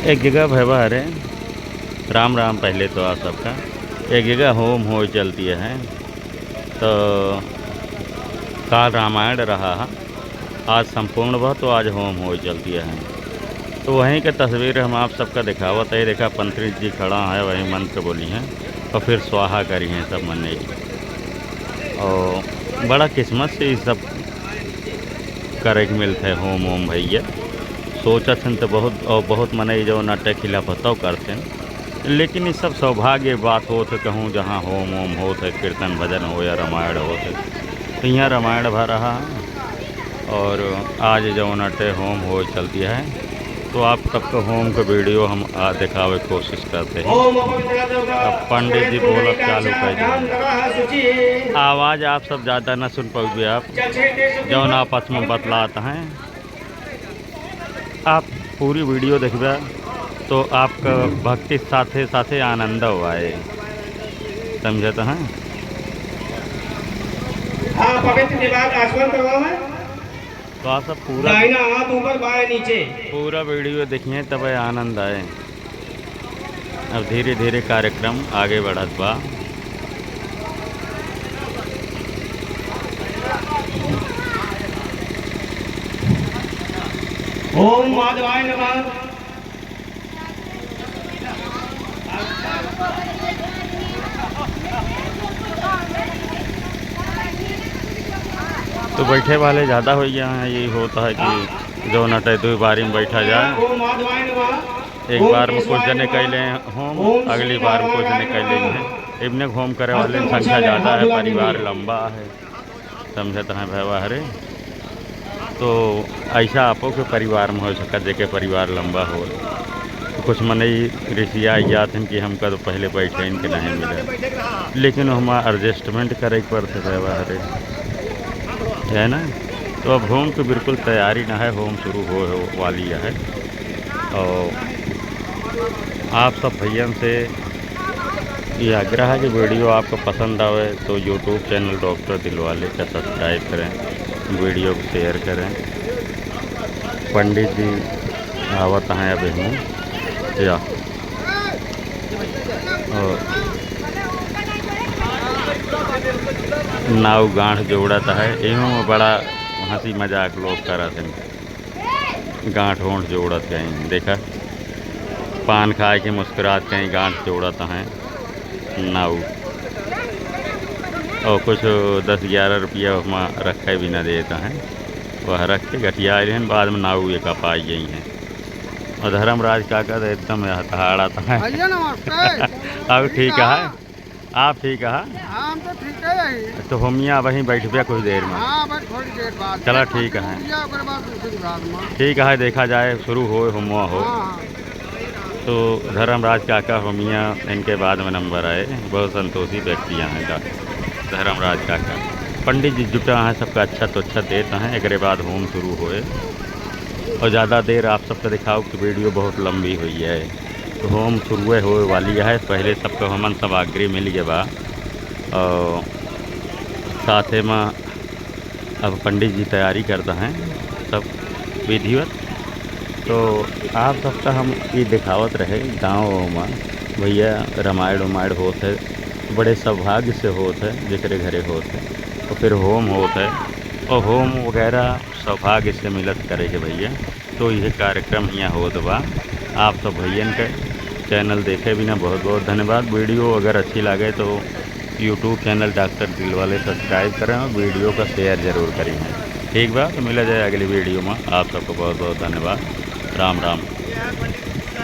एक जगह व्यवहार है। राम राम पहले तो आप सबका। एक जगह होम हो चलती है तो काल रामायण रहा है, आज संपूर्ण वह तो आज होम हो चलती है। तो वहीं के तस्वीर हम आप सबका दिखावत है। देखा पंडित जी खड़ा है, वहीं मंत्र बोली हैं और फिर स्वाहा करी हैं सब मने। और बड़ा किस्मत से ये सब करे के मिलते है होम होम भैया। सोचत हन तो बहुत मने जो नाटक खिला बताओ करते हैं, लेकिन ये सब सौभाग्य बात होत है कहूँ जहाँ होम होम होत है, कीर्तन भजन हो या रामायण होत है। तो यहाँ रामायण भर रहा और आज जो नाटक होम हो चलती है, तो आप सबको होम का वीडियो हम दिखावे कोशिश करते हैं। अब पंडित जी बोलत चालू कर दिए। आवाज़ आप सब ज़्यादा न सुन पाओगे आप, जौन आपस में बतलाते हैं। आप पूरी वीडियो देखबे तो आपका भक्ति साथे साथे आनंद आए, समझते हैं। हाँ, पवित्र निवास आचमन करवाओ है। तो आप सब पूरा दाहिना हाथ ऊपर बाएं नीचे पूरा वीडियो देखिए तब आनंद आए। अब धीरे धीरे कार्यक्रम आगे बढ़त बा। ओम माधवाय नमः। तो बैठे वाले ज़्यादा हो गया हैं। यही होता है कि जो नटे दो बारी में बैठा जाए। ओम माधवाय नमः। एक बार में कुछ जने कैले होम, अगली बार में कुछ जने कैले हैं। इबने होम करे वाले की संख्या ज़्यादा है, परिवार लंबा है, समझते हैं व्यवहार। तो ऐसा आपो के परिवार में हो सका जेके परिवार लंबा हो। तो कुछ मने ऋषि आ जाते हैं कि हमका तो पहले बैठे इनके नहीं मिले, लेकिन हम एडजस्टमेंट करे पड़ते व्यवहार है ना। तो अब होम की बिल्कुल तैयारी ना है, होम शुरू हो वाली है। और आप सब भैया से ये आग्रह है कि वीडियो आपको पसंद आवे तो यूट्यूब चैनल डॉक्टर दिलवाले का सब्सक्राइब करें, वीडियो को शेयर करें। पंडित जी आवत हैं अभी हूँ या नाव गांठ जोड़ता है। एवं बड़ा हंसी मजाक लोग करते हैं, गांठ वोंठ जोड़त कहीं देखा, पान खाए के मुस्कुरात कहीं गांठ जोड़त हैं नाव। और कुछ 10-11 रुपया वहाँ रखे भी न देता है, वह रख के गठिया हैं। बाद में नाव एक पाई गई हैं। और धर्मराज काका तो एकदम हड़ाता है। अब ठीक है, आप ठीक है। हम तो ठीक है। तो हम यहाँ वहीं बैठ गया कुछ देर में। हाँ, बस थोड़ी देर बाद। चला ठीक है, ठीक है। देखा जाए शुरू हो हुआ हो। तो धर्मराज काका होमिया इनके बाद में नंबर आए। बहुत संतोषी व्यक्ति हैं का धर्मराज काका। पंडित जी जुटा हैं, सबका अच्छा तो अच्छा देते हैं। एक बाद होम शुरू होए और ज़्यादा देर आप सबको दिखाओ कि वीडियो बहुत लंबी हुई है। तो होम शुरू हो वाली है। पहले सबको हमन सामग्री मिल गए बा और साथ में अब पंडित जी तैयारी करते हैं सब विधिवत। तो आप सबका हम ये दिखावत रहे गाँव में भैया रामायण उमायण होते है, बड़े सौभाग्य से होते है जिक्र घरे होते है। तो फिर होम होता है और होम वगैरह सौभाग्य से मिलत करेंगे भैया। तो यह कार्यक्रम यहाँ होत बा। आप सब भैया के चैनल देखे भी ना बहुत बहुत धन्यवाद। वीडियो अगर अच्छी लगे तो YouTube channel doctor Dilwale subscribe करें और वीडियो का शेयर ज़रूर करें। ठीक बा, तो मिला जाए अगली वीडियो में। आप सबको बहुत बहुत धन्यवाद। राम राम।